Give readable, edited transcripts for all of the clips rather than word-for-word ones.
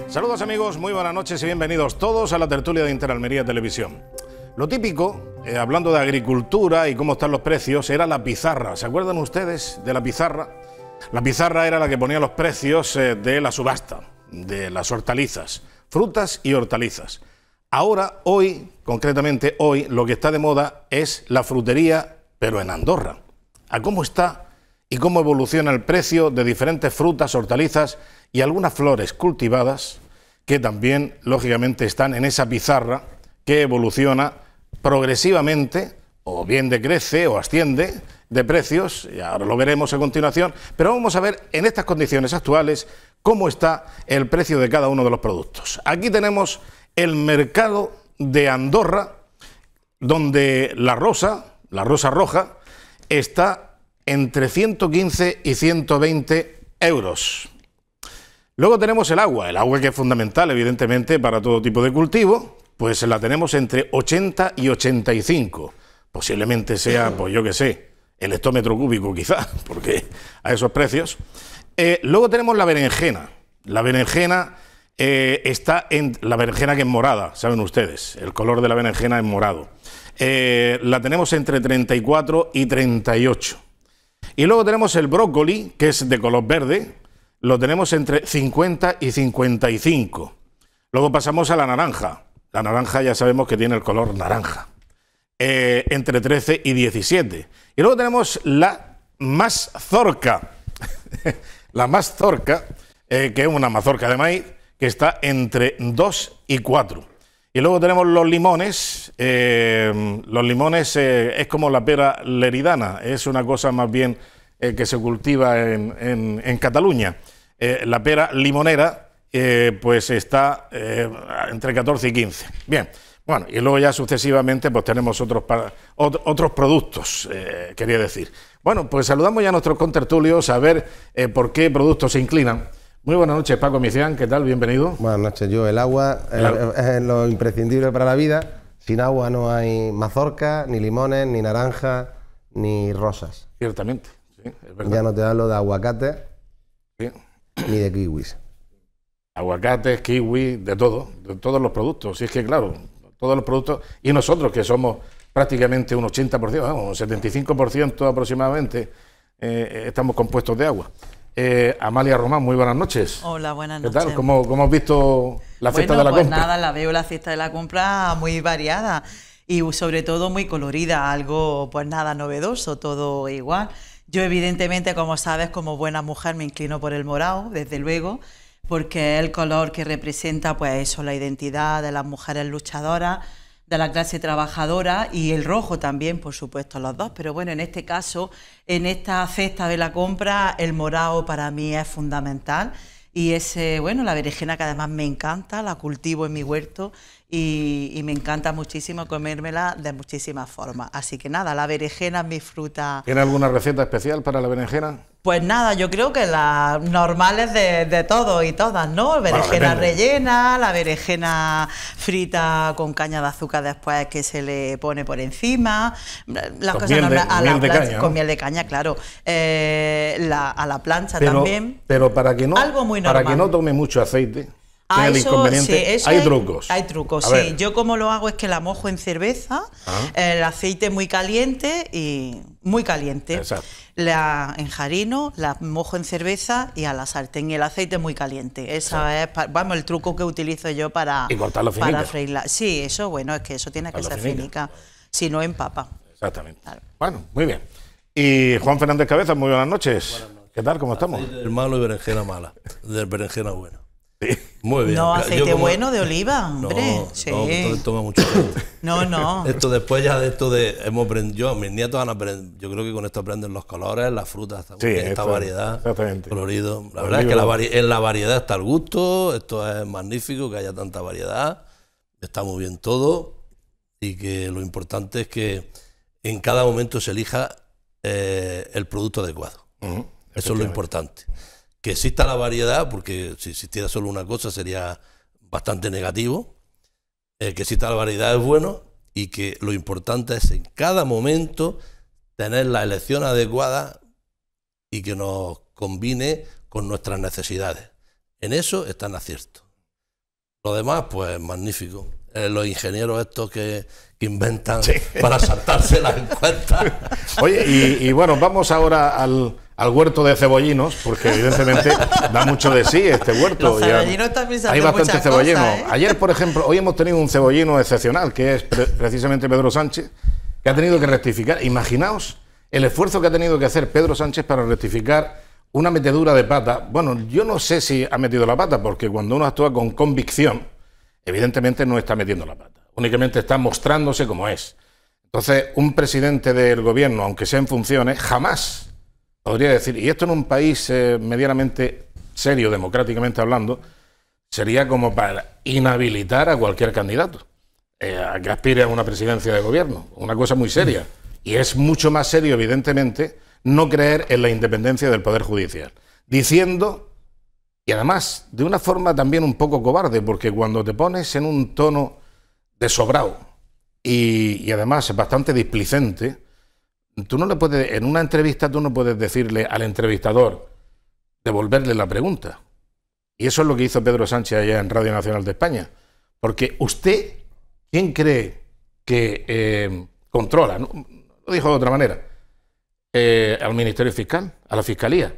Saludos amigos, muy buenas noches y bienvenidos todos a la tertulia de Interalmería Televisión. Lo típico, hablando de agricultura y cómo están los precios, era la pizarra. ¿Se acuerdan ustedes de la pizarra? La pizarra era la que ponía los precios de la subasta, de las hortalizas, frutas y hortalizas. Ahora, hoy, concretamente hoy, lo que está de moda es la frutería, pero en Andorra. ¿A cómo está y cómo evoluciona el precio de diferentes frutas, hortalizas y algunas flores cultivadas que también, lógicamente, están en esa pizarra que evoluciona progresivamente, o bien decrece o asciende de precios, y ahora lo veremos a continuación, pero vamos a ver en estas condiciones actuales cómo está el precio de cada uno de los productos. Aquí tenemos el mercado de Andorra, donde la rosa roja, está entre 115 y 120 euros. Luego tenemos el agua que es fundamental, evidentemente, para todo tipo de cultivo, pues la tenemos entre 80 y 85. Posiblemente sea, pues yo qué sé, el hectómetro cúbico quizá, porque a esos precios. Luego tenemos la berenjena. La berenjena está en la berenjena que es morada, saben ustedes, el color de la berenjena es morado. La tenemos entre 34 y 38. Y luego tenemos el brócoli, que es de color verde, lo tenemos entre 50 y 55. Luego pasamos a la naranja. La naranja ya sabemos que tiene el color naranja. Entre 13 y 17. Y luego tenemos la mazorca. La mazorca, que es una mazorca de maíz, que está entre 2 y 4. Y luego tenemos los limones. Los limones es como la pera leridana, es una cosa más bien que se cultiva en Cataluña. La pera limonera pues está entre 14 y 15. Bien, bueno, y luego ya sucesivamente pues tenemos otros productos, quería decir. Bueno, pues saludamos ya a nuestros contertulios a ver por qué productos se inclinan. Muy buenas noches, Paco Micián, ¿qué tal? Bienvenido. Buenas noches. El agua es lo imprescindible para la vida. Sin agua no hay mazorca, ni limones, ni naranjas, ni rosas. Ciertamente, sí, es verdad. Ya no te hablo de aguacate, sí, ni de kiwis. Aguacates, kiwi, de todos los productos. Y es que, claro, todos los productos, y nosotros que somos prácticamente un 80%, vamos, un 75% aproximadamente, estamos compuestos de agua. Amalia Román, muy buenas noches. Hola, buenas noches. ¿Qué tal? ¿Cómo has visto la fiesta de la compra? Pues nada, la veo la fiesta de la compra muy variada y sobre todo muy colorida, algo pues nada novedoso, todo igual. Yo evidentemente, como sabes, como buena mujer me inclino por el morado, desde luego, porque es el color que representa pues eso, la identidad de las mujeres luchadoras, de la clase trabajadora, y el rojo también, por supuesto, los dos, pero bueno, en este caso, en esta cesta de la compra, el morado para mí es fundamental, y bueno, la berenjena que además me encanta, la cultivo en mi huerto, y me encanta muchísimo comérmela de muchísimas formas, así que nada, la berenjena es mi fruta. ¿Tiene alguna receta especial para la berenjena? Pues nada, yo creo que las normales de todos y todas, ¿no? Berenjena rellena, la berenjena frita con caña de azúcar después que se le pone por encima, las cosas normales a la plancha, con miel de caña, claro, a la plancha también. Pero para que no, algo muy normal. Para que no tome mucho aceite. El inconveniente, sí, hay trucos. Hay trucos, sí. Yo como lo hago es que la mojo en cerveza, el aceite muy caliente y muy caliente. Exacto. La enjarino, la mojo en cerveza y a la sartén, y el aceite muy caliente. Esa es, vamos, el truco que utilizo yo para freírla. Sí, eso, bueno, es que eso tiene que ser finica, si no empapa. Exactamente. Claro. Bueno, muy bien. Y Juan Fernández Cabezas, muy buenas noches. Buenas noches. ¿Qué tal? ¿Cómo estamos? Del malo y berenjena mala, del berenjena bueno. Sí. Muy bien. No, aceite bueno de oliva, hombre. No, sí. No, esto toma mucho tiempo. No. Esto después ya de esto hemos aprendido, mis nietos han aprendido, yo creo que con esto aprenden los colores, las frutas, esta variedad, colorido. La verdad es que en la variedad está el gusto, esto es magnífico, que haya tanta variedad, está muy bien todo, y que lo importante es que en cada momento se elija el producto adecuado. Eso es lo importante. Que exista la variedad, porque si existiera solo una cosa sería bastante negativo. Que exista la variedad es bueno, y que lo importante es en cada momento tener la elección adecuada y que nos combine con nuestras necesidades. En eso están aciertos. Lo demás, pues magnífico. Los ingenieros estos que inventan para saltarse las encuestas. Oye, y bueno, vamos ahora al huerto de cebollinos, porque evidentemente da mucho de sí este huerto. Los cebollinos también se hay hacen bastante muchas cebollino. cosas, ¿eh? Ayer, por ejemplo, hoy hemos tenido un cebollino excepcional, que es precisamente Pedro Sánchez, que ha tenido que rectificar. Imaginaos el esfuerzo que ha tenido que hacer Pedro Sánchez para rectificar una metedura de pata. Bueno, yo no sé si ha metido la pata, porque cuando uno actúa con convicción, evidentemente no está metiendo la pata, únicamente está mostrándose como es. Entonces, un presidente del gobierno, aunque sea en funciones, jamás podría decir, y esto en un país medianamente serio, democráticamente hablando, sería como para inhabilitar a cualquier candidato a que aspire a una presidencia de gobierno, una cosa muy seria. Y es mucho más serio, evidentemente, no creer en la independencia del Poder Judicial, diciendo, y además de una forma también un poco cobarde, porque cuando te pones en un tono de sobrado y además bastante displicente, tú no le puedes, en una entrevista tú no puedes decirle al entrevistador, devolverle la pregunta. Y eso es lo que hizo Pedro Sánchez allá en Radio Nacional de España. Porque usted, ¿quién cree que controla? ¿No? Lo dijo de otra manera. Al Ministerio Fiscal, a la Fiscalía.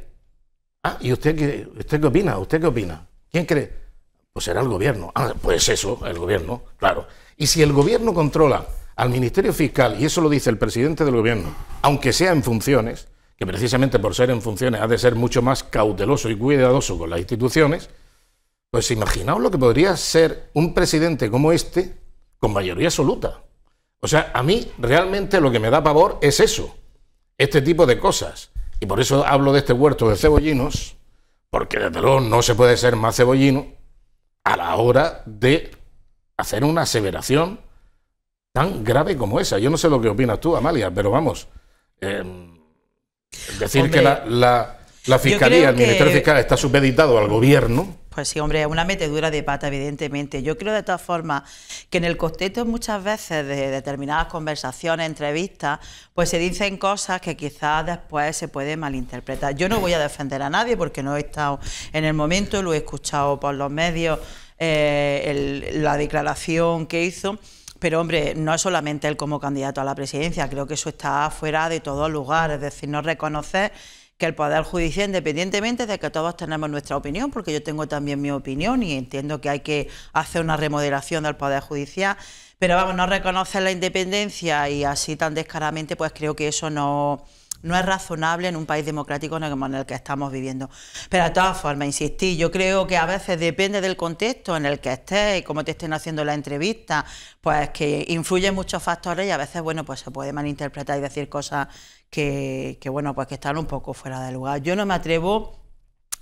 Ah, ¿y usted qué opina? ¿Usted qué opina? ¿Quién cree? Pues será el gobierno. Ah, pues eso, el gobierno, claro. Y si el gobierno controla al Ministerio Fiscal, y eso lo dice el presidente del gobierno, aunque sea en funciones, que precisamente por ser en funciones ha de ser mucho más cauteloso y cuidadoso con las instituciones, pues imaginaos lo que podría ser un presidente como este con mayoría absoluta. O sea, a mí realmente lo que me da pavor es eso, este tipo de cosas. Y por eso hablo de este huerto de cebollinos, porque desde luego no se puede ser más cebollino a la hora de hacer una aseveración tan grave como esa. Yo no sé lo que opinas tú, Amalia, pero vamos, decir, hombre, que la Fiscalía, el Ministerio Fiscal está supeditado al gobierno. Pues sí, hombre, es una metedura de pata, evidentemente. Yo creo de todas formas que en el contexto muchas veces de determinadas conversaciones, entrevistas, pues se dicen cosas que quizás después se pueden malinterpretar. Yo no voy a defender a nadie porque no he estado en el momento, lo he escuchado por los medios, la declaración que hizo. Pero, hombre, no es solamente él como candidato a la presidencia, creo que eso está fuera de todo lugar, es decir, no reconocer que el Poder Judicial, independientemente de que todos tenemos nuestra opinión, porque yo tengo también mi opinión y entiendo que hay que hacer una remodelación del Poder Judicial, pero vamos, no reconocer la independencia y así tan descaradamente, pues creo que eso no es razonable en un país democrático en el que estamos viviendo. Pero de todas formas, insistí, yo creo que a veces depende del contexto en el que estés y cómo te estén haciendo la entrevista, pues que influyen muchos factores y a veces, bueno, pues se puede malinterpretar y decir cosas que bueno, pues que están un poco fuera de lugar. Yo no me atrevo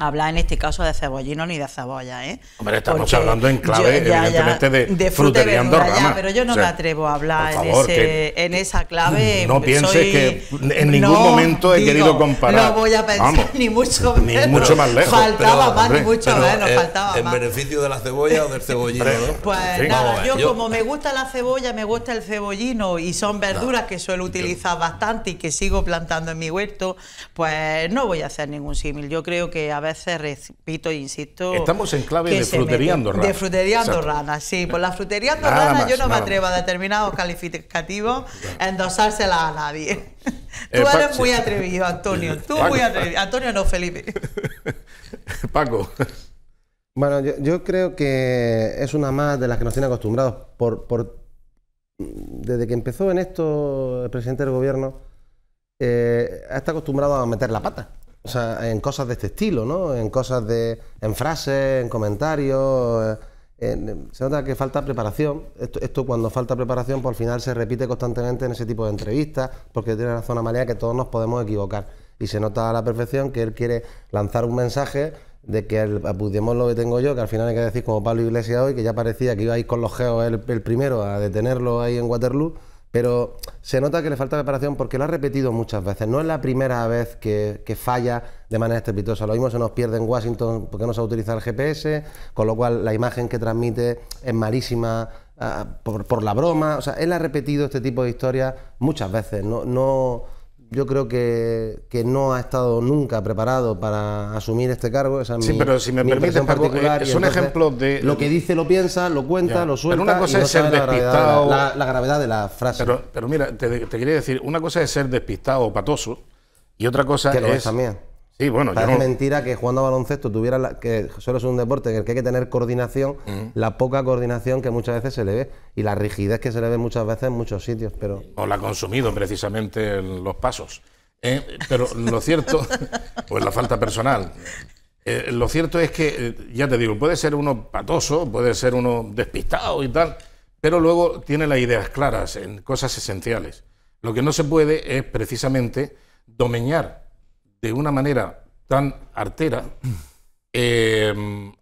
a hablar en este caso de cebollino ni de cebolla, ¿eh? Hombre, estamos hablando en clave, evidentemente, de frutería andorrana. Pero yo no me atrevo a hablar en esa clave. No pienses que en ningún momento he querido comparar. No voy a pensar, vamos, ni mucho menos. Ni mucho más lejos. Faltaba más, ni mucho menos, faltaba ¿En más. beneficio de la cebolla o del cebollino? ¿No? Pues sí, nada, yo como me gusta la cebolla, me gusta el cebollino y son verduras que suelo utilizar bastante y que sigo plantando en mi huerto, pues no voy a hacer ningún símil. Yo creo que a veces, repito e insisto, estamos en clave de frutería andorrana. De frutería andorrana, sí. Por la frutería andorrana yo no me atrevo a determinados calificativos a endosárselas a nadie. Tú eres muy atrevido, Antonio. Tú Paco. muy atrevido. Antonio no, Felipe. Paco. Bueno, yo creo que es una más de las que nos tiene acostumbrados. Desde que empezó en esto el presidente del gobierno, está acostumbrado a meter la pata. O sea, en cosas de este estilo, ¿no? En cosas en frases, en comentarios. Se nota que falta preparación. Esto cuando falta preparación, pues al final se repite constantemente en ese tipo de entrevistas, porque tiene razón Amalia que todos nos podemos equivocar. Y se nota a la perfección que él quiere lanzar un mensaje de que a Puigdemont lo que tengo yo, que al final hay que decir como Pablo Iglesias hoy, que ya parecía que iba a ir con los geos el primero a detenerlo ahí en Waterloo. Pero se nota que le falta preparación porque lo ha repetido muchas veces. No es la primera vez que falla de manera estrepitosa. Lo mismo se nos pierde en Washington porque no se utiliza el GPS, con lo cual la imagen que transmite es malísima por la broma. O sea, él ha repetido este tipo de historias muchas veces. yo creo que no ha estado nunca preparado para asumir este cargo. Esa es sí, pero si me permites, Paco, es un ejemplo de... Lo que dice lo piensa, lo cuenta, lo suelta. Pero una cosa y no es ser sabe despistado... la gravedad de la frase. Pero mira, te quería decir, una cosa es ser despistado o patoso y otra cosa que lo es... también. Sí, bueno, parece mentira que jugando a baloncesto tuviera que solo es un deporte en el que hay que tener coordinación, la poca coordinación que muchas veces se le ve y la rigidez que se le ve muchas veces en muchos sitios. Pero o la ha consumido precisamente en los pasos. Pero lo cierto, pues la falta personal. Lo cierto es que, ya te digo, puede ser uno patoso, puede ser uno despistado y tal, pero luego tiene las ideas claras en cosas esenciales. Lo que no se puede es precisamente domeñar de una manera tan artera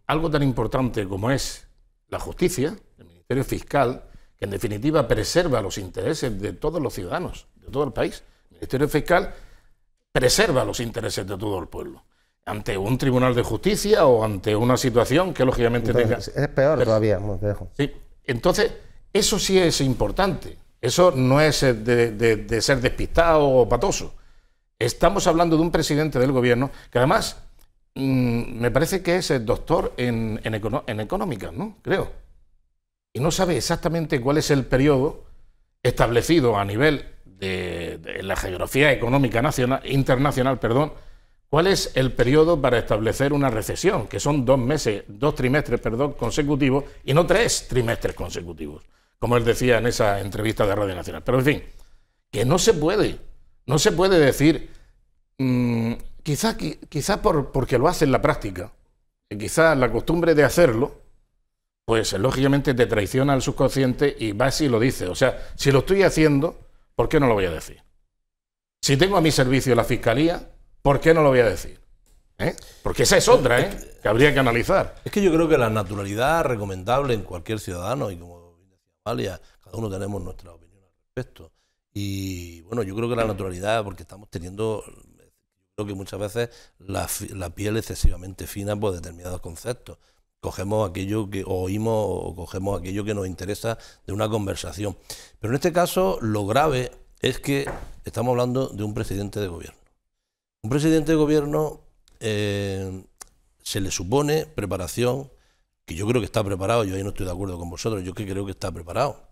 algo tan importante como es la justicia, el Ministerio Fiscal, que en definitiva preserva los intereses de todos los ciudadanos, de todo el país. El Ministerio Fiscal preserva los intereses de todo el pueblo, ante un tribunal de justicia o ante una situación que lógicamente entonces, es peor todavía, te dejo. Sí, entonces eso sí es importante, eso no es de ser despistado o patoso. Estamos hablando de un presidente del gobierno que además me parece que es el doctor en económicas, ¿no? Creo. Y no sabe exactamente cuál es el periodo establecido a nivel de la geografía económica internacional, cuál es el periodo para establecer una recesión, que son 2 trimestres consecutivos y no 3 trimestres consecutivos, como él decía en esa entrevista de Radio Nacional. Pero en fin, que no se puede decir, quizá porque lo hace en la práctica, y quizá la costumbre de hacerlo, pues lógicamente te traiciona al subconsciente y vas y lo dice. O sea, si lo estoy haciendo, ¿por qué no lo voy a decir? Si tengo a mi servicio la Fiscalía, ¿por qué no lo voy a decir? Porque esa es otra, que habría que analizar. Es que yo creo que la naturalidad recomendable en cualquier ciudadano, y como decía Amalia, cada uno tenemos nuestra opinión al respecto. Y bueno, yo creo que la naturalidad, porque estamos teniendo, creo que muchas veces la piel excesivamente fina por determinados conceptos. Cogemos aquello que oímos o cogemos aquello que nos interesa de una conversación. Pero en este caso lo grave es que estamos hablando de un presidente de gobierno. Un presidente de gobierno se le supone preparación, que yo creo que está preparado, yo ahí no estoy de acuerdo con vosotros, yo que creo que está preparado.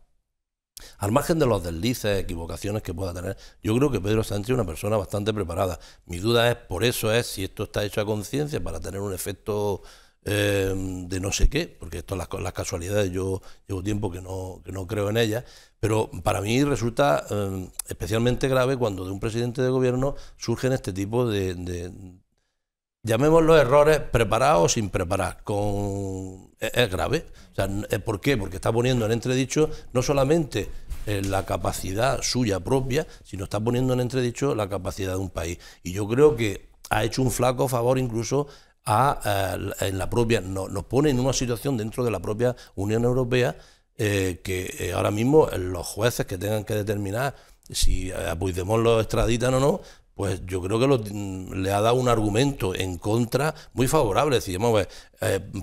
Al margen de los deslices, equivocaciones que pueda tener, yo creo que Pedro Sánchez es una persona bastante preparada. Mi duda es, por eso es, si esto está hecho a conciencia para tener un efecto de no sé qué, porque esto las casualidades, yo llevo tiempo que no creo en ellas, pero para mí resulta especialmente grave cuando de un presidente de gobierno surgen este tipo de llamémoslo errores preparados o sin preparar. Es grave. O sea, ¿por qué? Porque está poniendo en entredicho no solamente la capacidad suya propia, sino está poniendo en entredicho la capacidad de un país. Y yo creo que ha hecho un flaco favor incluso en la propia, nos pone en una situación dentro de la propia Unión Europea que ahora mismo los jueces que tengan que determinar si a Puigdemont lo extraditan o no, pues yo creo que le ha dado un argumento en contra muy favorable. Es decir,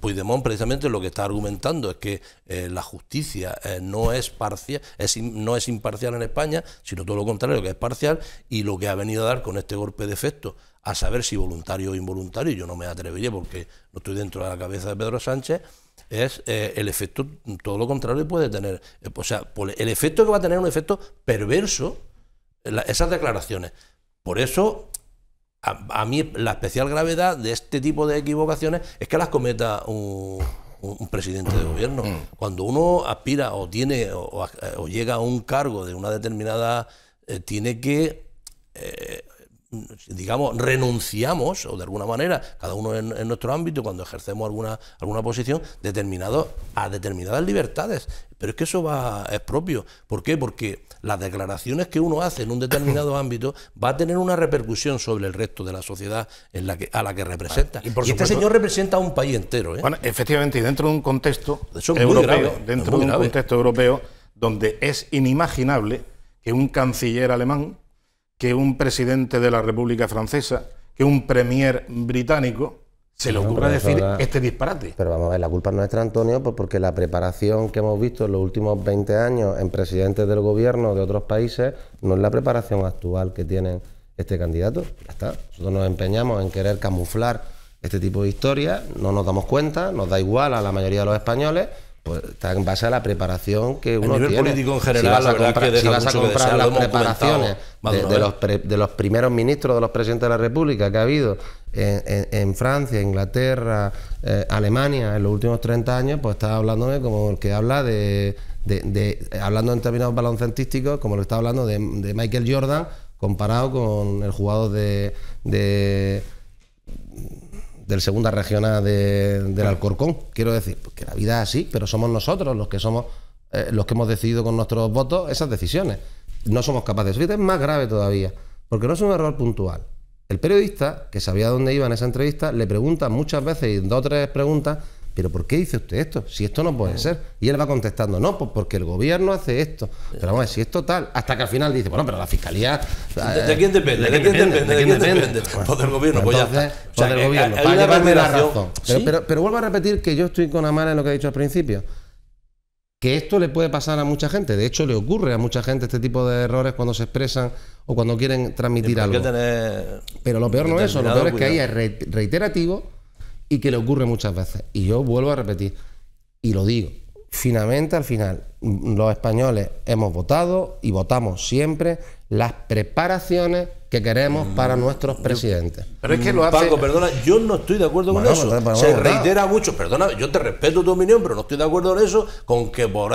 Puigdemont precisamente lo que está argumentando es que la justicia no es parcial, no es imparcial en España, sino todo lo contrario, que es parcial, y lo que ha venido a dar con este golpe de efecto, a saber si voluntario o involuntario, yo no me atrevería porque no estoy dentro de la cabeza de Pedro Sánchez, es el efecto, todo lo contrario puede tener, o sea, el efecto que va a tener un efecto perverso, esas declaraciones. Por eso, a mí la especial gravedad de este tipo de equivocaciones es que las cometa un presidente de gobierno. Cuando uno aspira o tiene o llega a un cargo de una determinada, tiene que, digamos, renunciamos, o de alguna manera, cada uno en nuestro ámbito, cuando ejercemos alguna posición, a determinadas libertades. Pero es que eso es propio. ¿Por qué? Porque las declaraciones que uno hace en un determinado ámbito va a tener una repercusión sobre el resto de la sociedad a la que representa. Y este señor representa a un país entero. Bueno, efectivamente, y dentro de un contexto europeo, donde es inimaginable que un canciller alemán, que un presidente de la República Francesa, que un premier británico se le ocurra decir este disparate. Pero vamos a ver, la culpa es nuestra, Antonio, pues porque la preparación que hemos visto en los últimos 20 años en presidentes del gobierno de otros países no es la preparación actual que tienen este candidato. Ya está. Nosotros nos empeñamos en querer camuflar este tipo de historias, no nos damos cuenta, nos da igual a la mayoría de los españoles, pues está en base a la preparación que uno tiene. A nivel político en general, si vas a comprar las preparaciones de los primeros ministros, de los presidentes de la República que ha habido en Francia, Inglaterra, Alemania en los últimos 30 años, pues estás hablándome como el que habla hablando en términos baloncentísticos, como lo está hablando de Michael Jordan comparado con el jugador del segunda regional del Alcorcón. Quiero decir, pues que la vida es así, pero somos nosotros los que hemos decidido con nuestros votos esas decisiones. No somos capaces. Fíjate, es más grave todavía, porque no es un error puntual. El periodista, que sabía dónde iba en esa entrevista, le pregunta muchas veces, y 2 o 3 preguntas, ¿pero por qué dice usted esto? Si esto no puede ser. Y él va contestando, no, pues porque el gobierno hace esto. Pero vamos a ver, si es total, hasta que al final dice, bueno, pero la fiscalía... ¿De quién depende? ¿De quién depende? Pues del gobierno, pues ya está. Pues del gobierno, para llevarme la razón. Pero vuelvo a repetir que yo estoy con Amara en lo que he dicho al principio. Que esto le puede pasar a mucha gente. De hecho, le ocurre a mucha gente este tipo de errores cuando se expresan o cuando quieren transmitir algo. Pero lo peor no es eso, lo peor es que ahí es reiterativo y que le ocurre muchas veces. Y yo vuelvo a repetir, y lo digo, finalmente, al final, los españoles hemos votado y votamos siempre las preparaciones que queremos para nuestros presidentes. Pero es que lo hace... Paco, perdona, yo no estoy de acuerdo con eso. Se reitera mucho, perdona, yo te respeto tu opinión, pero no estoy de acuerdo en eso, con que por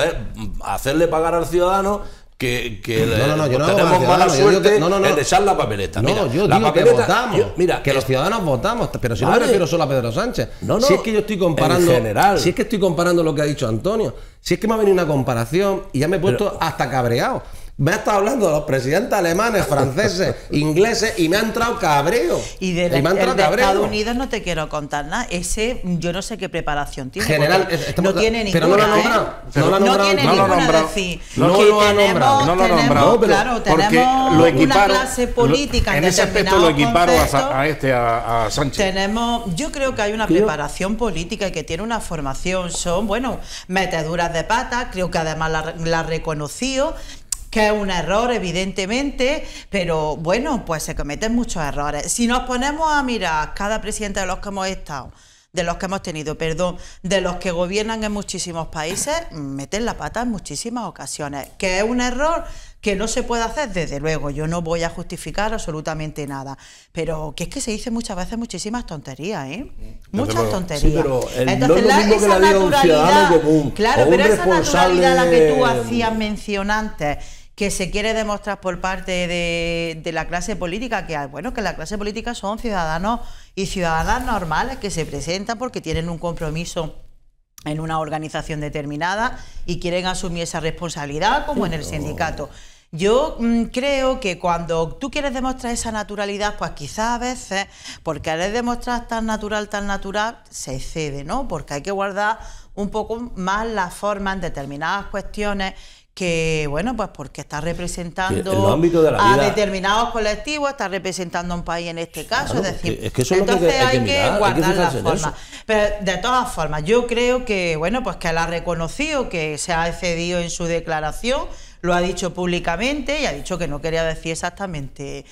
hacerle pagar al ciudadano que tenemos mala suerte en echar la papeleta. No, yo digo que votamos, que los ciudadanos votamos, pero si no me refiero solo a Pedro Sánchez. Si es que yo estoy comparando, si es que estoy comparando lo que ha dicho Antonio, si es que me ha venido una comparación y ya me he puesto hasta cabreado. Me ha estado hablando de los presidentes alemanes, franceses, ingleses y me ha entrado cabreo. Y de Estados Unidos no te quiero contar nada. Ese, yo no sé qué preparación tiene. General, no tiene ninguna. Pero no lo ha nombrado. No tiene ninguna. Decir, no lo ha nombrado. No lo ha nombrado. Claro, tenemos una clase política en ese aspecto lo equiparo a Sánchez. Yo creo que hay una preparación política y que tiene una formación. Son, bueno, meteduras de pata. Creo que además la reconoció. Que es un error, evidentemente, pero bueno, pues se cometen muchos errores. Si nos ponemos a mirar cada presidente de los que hemos estado, de los que hemos tenido, de los que gobiernan en muchísimos países, meten la pata en muchísimas ocasiones. ¿Que es un error que no se puede hacer? Desde luego, yo no voy a justificar absolutamente nada, pero que es que se dice muchas veces muchísimas tonterías, muchas tonterías. Sí, pero entonces, no es lo mismo que la diga un ciudadano común. Claro, pero esa naturalidad a la que tú hacías mención antes, que se quiere demostrar por parte de la clase política, que bueno, que la clase política son ciudadanos y ciudadanas normales que se presentan porque tienen un compromiso en una organización determinada y quieren asumir esa responsabilidad, como en el sindicato. Yo creo que cuando tú quieres demostrar esa naturalidad, pues quizás a veces, por querer demostrar tan natural, se excede, ¿no? Porque hay que guardar un poco más la forma en determinadas cuestiones que, bueno, pues porque está representando a determinados colectivos, está representando a un país en este caso, claro, es decir, es que entonces hay que guardar la forma. Pero de todas formas, yo creo que, bueno, pues que él ha reconocido que se ha excedido en su declaración, lo ha dicho públicamente y ha dicho que no quería decir exactamente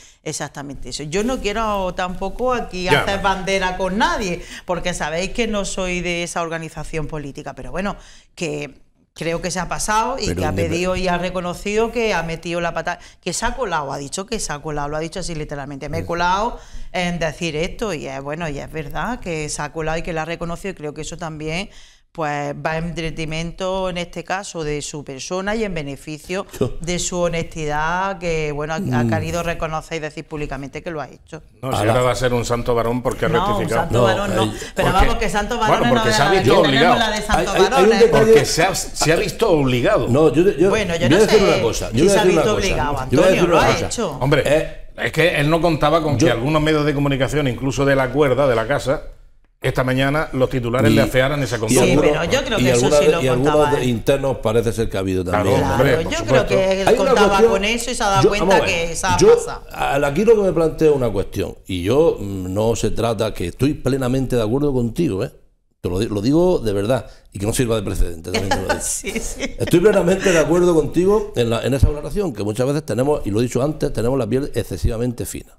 eso. Yo no quiero tampoco aquí hacer bandera con nadie, porque sabéis que no soy de esa organización política, pero bueno, que creo que se ha pasado y que ha pedido y ha reconocido que ha metido la pata, que se ha colado, ha dicho que se ha colado, lo ha dicho así literalmente, me he colado en decir esto y es bueno, y es verdad que se ha colado y que lo ha reconocido y creo que eso también pues va en detrimento en este caso de su persona y en beneficio de su honestidad, que bueno, ha querido reconocer y decir públicamente que lo ha hecho. No, si ahora va a ser un santo varón porque ha rectificado. Un santo varón no, pero vamos, que santo varón no porque se ha visto obligado. La de santo varón, porque se ha visto obligado. No, yo no sé una cosa. Si se ha visto obligado, Antonio, lo ha hecho. Hombre, es que él no contaba con que algunos medios de comunicación, incluso de la cuerda, de la casa, esta mañana los titulares le afearan esa conducta. Sí, pero yo creo que eso sí lo contaba. Algunos internos parece ser que ha habido también. Claro, yo creo que él contaba con eso y se ha dado cuenta que esa pasa. Aquí lo que me planteo es una cuestión, y yo no se trata, que estoy plenamente de acuerdo contigo, lo digo de verdad, y que no sirva de precedente, también te lo digo. Sí. Estoy plenamente de acuerdo contigo en esa valoración, que muchas veces tenemos, y lo he dicho antes, tenemos la piel excesivamente fina.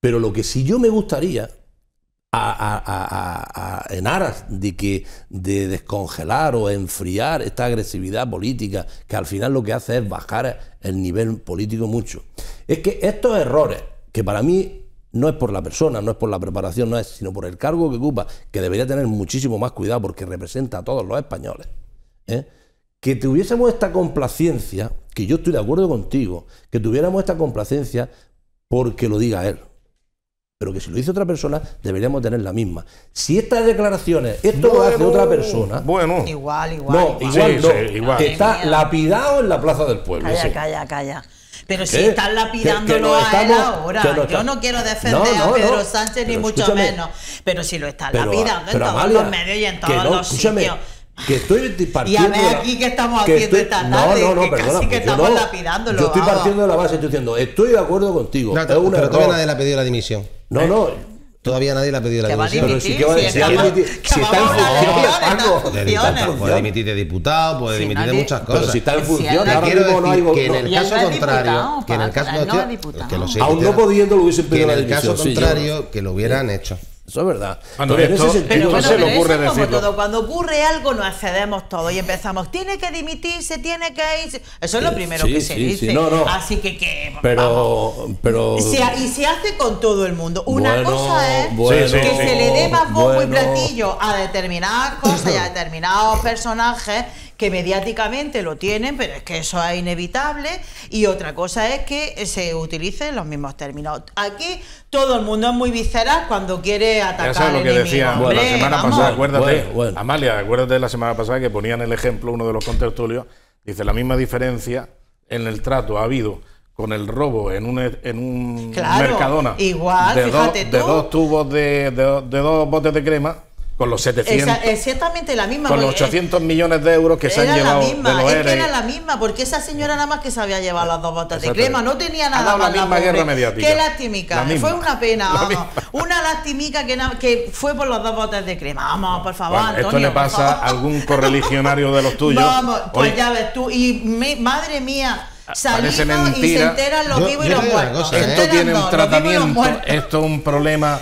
Pero lo que sí yo me gustaría, en aras de descongelar o enfriar esta agresividad política, que al final lo que hace es bajar el nivel político mucho, es que estos errores, que para mí no es por la persona, no es por la preparación, no es, sino por el cargo que ocupa, que debería tener muchísimo más cuidado porque representa a todos los españoles, que tuviésemos esta complacencia, que yo estoy de acuerdo contigo, que tuviéramos esta complacencia porque lo diga él. Pero que si lo dice otra persona, deberíamos tener la misma. Si estas declaraciones, esto lo hace otra persona... Igual. Que está lapidado en la Plaza del Pueblo. Calla. Pero si están lapidándolo a él ahora, yo no quiero defender a Pedro Sánchez ni mucho menos, pero si lo están lapidando en todos los medios y en todos los sitios. Que estoy partiendo. Y a ver aquí que estamos haciendo esta tarde, casi que estamos lapidándolo. Yo estoy partiendo de la base, estoy diciendo, estoy de acuerdo contigo. No, pero todavía nadie le ha pedido la dimisión. No. Todavía nadie le ha pedido la dimisión. Pero si está en función, puede dimitir de diputado, puede dimitir de muchas cosas. Pero si está en función, ahora mismo no hay... Que en el caso contrario, aún no pudiendo lo hubiesen pedido la dimisión. En el caso contrario, que lo hubieran hecho. Eso es verdad. Pero se le ocurre decirlo. Todo. Cuando ocurre algo nos accedemos todo y empezamos, tiene que dimitirse, tiene que ir. Eso es lo primero que se dice. Así que pero y se hace con todo el mundo. Una cosa es que se le dé más bombo y platillo a determinadas cosas y a determinados personajes que mediáticamente lo tienen, pero es que eso es inevitable, y otra cosa es que se utilicen los mismos términos. Aquí todo el mundo es muy visceral cuando quiere atacar. Ya sabes lo que decía la semana pasada, acuérdate, Amalia, acuérdate de la semana pasada que ponían el ejemplo, uno de los contertulios, dice, la misma diferencia en el trato ha habido con el robo en un Mercadona igual, de dos tubos de 2 botes de crema, con los 700. Exactamente la misma. Con los 800 millones de euros que se han llevado de los ERE. Era la misma, porque esa señora nada más que sabía llevar las 2 botas de crema, no tenía nada más. La misma guerra mediática. Qué lastimica. Fue una pena, vamos. Una lastimica que fue por las 2 botas de crema. Vamos, por favor, Antonio. Esto le pasa a algún correligionario de los tuyos. Vamos, pues ya ves tú. Y madre mía. Salimos y se enteran los vivos y los muertos. Esto tiene un tratamiento, esto es un problema.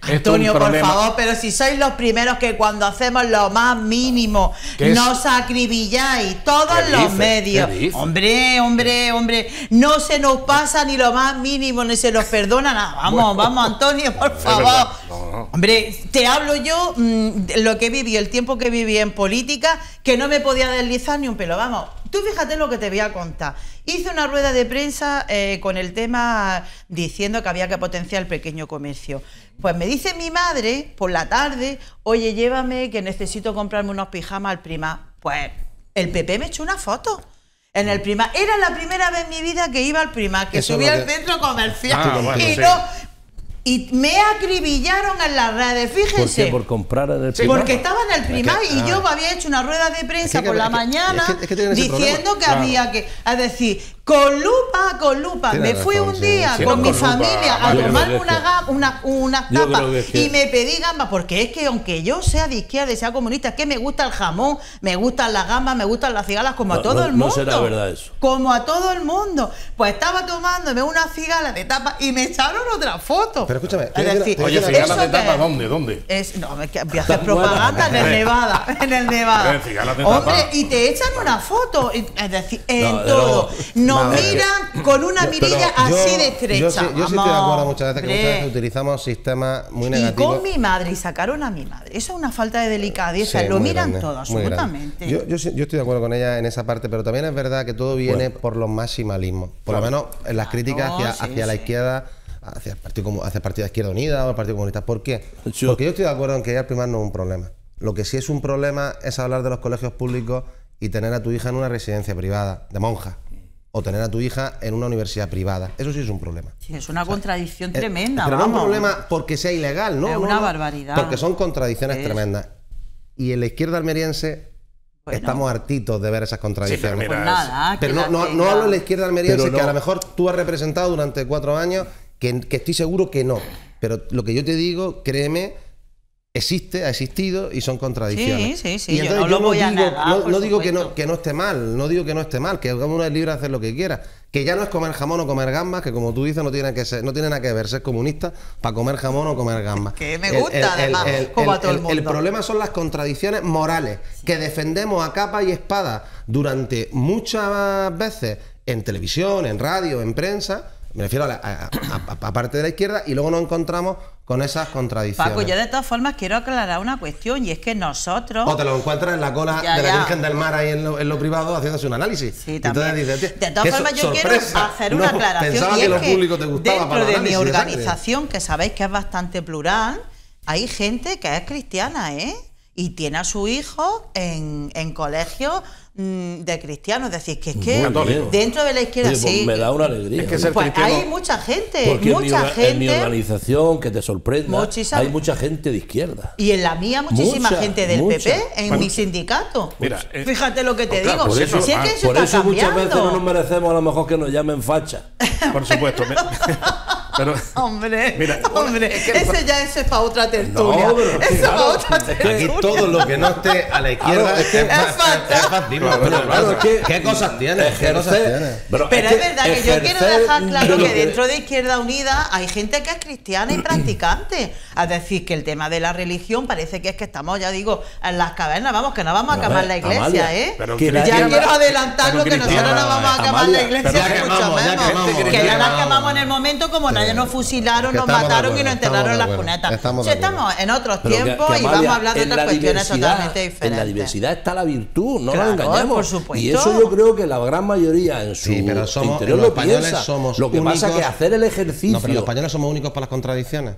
Antonio, por favor, pero si sois los primeros que cuando hacemos lo más mínimo nos acribilláis todos los medios. Hombre, no se nos pasa ni lo más mínimo, ni se nos perdona nada. Vamos, Antonio, por favor. No. Hombre, te hablo yo lo que viví, el tiempo que viví en política, que no me podía deslizar ni un pelo. Vamos. Tú fíjate lo que te voy a contar. Hice una rueda de prensa con el tema diciendo que había que potenciar el pequeño comercio. Pues me dice mi madre por la tarde, oye, llévame que necesito comprarme unos pijamas al Primark. Pues el PP me echó una foto en el Primark. Era la primera vez en mi vida que iba al Primark, que subía al centro comercial y me acribillaron en las redes, fíjense. ¿Por qué? ¿Por comprar en el Primark? Porque estaba en el Primark y yo me había hecho una rueda de prensa por la mañana diciendo que había que... Es decir, con lupa. Me fui un día con mi familia a tomarme unas tapas y me pedí gambas, porque es que aunque yo sea de izquierda y sea comunista, es que me gusta el jamón, me gustan las gambas, me gustan las cigalas, como a todo el mundo. No será verdad eso. Como a todo el mundo. Pues estaba tomándome unas cigalas de tapa y me echaron otra foto. Pero escúchame. Oye, cigalas de tapa, ¿dónde? No, es que voy a hacer propaganda en el Nevada. Hombre, y te echan una foto. Es decir, en todo. Nos miran con una mirilla así de estrecha. Yo sí estoy de acuerdo muchas veces que muchas veces utilizamos sistemas muy negativos. Y con mi madre, y sacaron a mi madre. Eso es una falta de delicadeza. Lo miran todo, absolutamente. Yo estoy de acuerdo con ella en esa parte, pero también es verdad que todo viene por los maximalismos. Por lo menos en las críticas hacia la izquierda, hacia el Partido de Izquierda Unida o el Partido Comunista. ¿Por qué? Porque yo estoy de acuerdo en que ir al Primark no es un problema. Lo que sí es un problema es hablar de los colegios públicos y tener a tu hija en una residencia privada de monjas, o tener a tu hija en una universidad privada. Eso sí es un problema. Sí, es una contradicción tremenda. Pero no es un problema porque sea ilegal, ¿no? Es una barbaridad. Porque son contradicciones tremendas. Y en la izquierda almeriense estamos hartitos de ver esas contradicciones. Sí, pero nada, pero no hablo de la izquierda almeriense, que a lo mejor tú has representado durante 4 años, que estoy seguro que no. Pero lo que yo te digo, créeme, existe, ha existido y son contradicciones. Sí, y yo no lo voy a negar, no digo que no esté mal, no digo que no esté mal, que cada uno es libre de hacer lo que quiera, que ya no es comer jamón o comer gambas, que como tú dices no tiene nada que ver ser comunista para comer jamón o comer gambas. Que me gusta además, como a todo el mundo. El problema son las contradicciones morales que defendemos a capa y espada durante muchas veces en televisión, en radio, en prensa. Me refiero a parte de la izquierda, y luego nos encontramos con esas contradicciones. Paco, yo de todas formas quiero aclarar una cuestión, y es que nosotros... O te lo encuentras en la cola de la Virgen del Mar ahí en lo privado haciéndose un análisis. Sí, también. Entonces dices, de todas formas, yo quiero hacer una aclaración. Pensaba y que es lo público te gustaba dentro para de mi análisis organización, que sabéis que es bastante plural, hay gente que es cristiana, ¿eh? Y tiene a su hijo en colegio de cristianos. Es decir, que es que dentro de la izquierda pues sí. Me da una alegría. Es que ser pues cristiano, hay mucha gente, porque en mi gente. organización, que te sorprenda, Muchísima. hay mucha gente de izquierda. Y en la mía muchísima gente del mucha. PP, en mi sindicato. Mira, fíjate lo que te claro, digo. por eso- Si es que eso Por está eso muchas cambiando. veces no nos merecemos a lo mejor que nos llamen facha. por supuesto. Pero, Hombre, mira, hombre, es que- eso es para otra tertulia. No, pero eso es claro, para otra es que tertulia. Aquí todo lo que no esté a la izquierda Claro, es fascismo. Claro, es que ¿Qué cosas tiene? ¿Qué cosas tiene? Pero es verdad que yo quiero dejar claro que dentro de Izquierda Unida hay gente que es cristiana y practicante. Es decir, que el tema de la religión parece que es que estamos, ya digo, en las cavernas, vamos, que no vamos a quemar la iglesia, Amalia, ¿eh? pero que la Ya izquierda- quiero adelantarlo, que nosotros cristiana, no vamos a quemar Amalia, la iglesia, pero ya ni mucho quemamos, ya menos. quemamos, Que ya ya la quemamos. quemamos en el momento como nadie nos fusilaron, que nos estamos de mataron y acuerdo, nos enterraron en las estamos de acuerdo, cunetas. estamos Si de acuerdo. estamos en otros Pero que, tiempos y Amalia, vamos a hablar de en otras la cuestiones diversidad- totalmente diferentes. En la diversidad está la virtud, no Claro, nos engañemos. por supuesto. Y eso yo creo que la gran mayoría en su Sí, pero somos- interior los lo españoles piensa. somos Lo que pasa es que únicos- hacer el ejercicio... No, pero los españoles somos únicos para las contradicciones.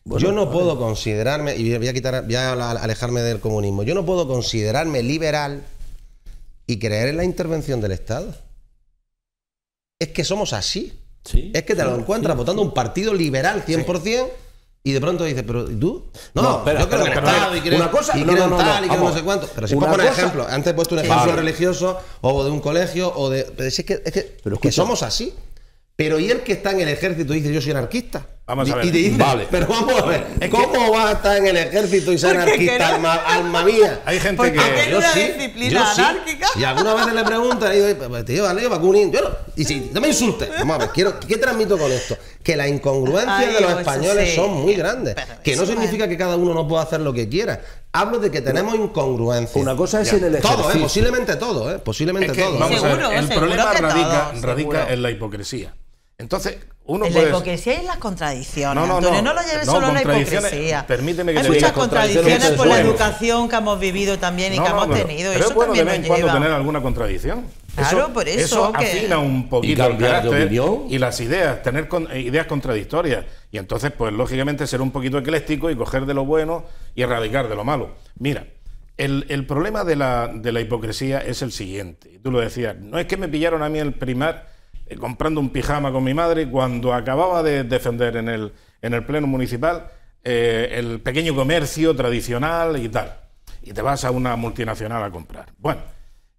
Bueno, yo no puedo considerarme, y voy a alejarme del comunismo, yo no puedo considerarme liberal y creer en la intervención del Estado. Es que somos así. Sí, Es que te sí, lo encuentras sí, votando un partido liberal 100%. Y de pronto dices, ¿pero ¿y tú? No, espera, yo creo en el espera, Estado y creo una cosa- y no, creo no, en no, tal y creo vamos. no sé cuánto. Pero si Una puedo poner cosa- ejemplo, antes he puesto un ejemplo Vale. religioso o de un colegio o de. Pero es que Pero que escucha. somos así. Pero ¿y el que está en el ejército dice yo soy anarquista? Vamos a ver. Y te dice, Vale. pero vamos a ver, ¿cómo vas a estar en el ejército y ser Porque anarquista, que no. alma mía? hay gente Porque que... tiene una disciplina anárquica. Y algunas veces le preguntan, y digo, pues, tío, vale, vacunín. Yo no. Y si no me insultes. Vamos a ver, ¿qué transmito con esto? Que las incongruencias Ay, de los eso españoles sí. son muy grandes. Pero Que no eso significa que cada uno no pueda hacer lo que quiera. Hablo de que tenemos incongruencias. Una cosa es Ya. en el Todo, ejercicio. posiblemente todo, posiblemente Es que, todo. vamos a ver, Seguro, el seguro problema que radica todo, seguro. en la hipocresía. Entonces, uno En la puede... hipocresía y en las contradicciones. No, no, Antonio, no. no lo lleves No, solo en la contradicciones, hipocresía. permíteme que Hay te muchas diga, contradicciones contradicciones por la bueno. educación que hemos vivido también y que hemos pero- tenido. pero Eso es bueno de también vez en nos cuando lleva. tener alguna contradicción. Claro, por eso que- afina un poquito Y cambiar el de carácter opinión. y las ideas, tener ideas contradictorias. Y entonces, pues lógicamente, ser un poquito ecléctico y coger de lo bueno y erradicar de lo malo. Mira, el problema de la hipocresía es el siguiente. Y tú lo decías, no es que me pillaron a mí el primar comprando un pijama con mi madre cuando acababa de defender en el pleno municipal el pequeño comercio tradicional y tal. Y te vas a una multinacional a comprar. Bueno,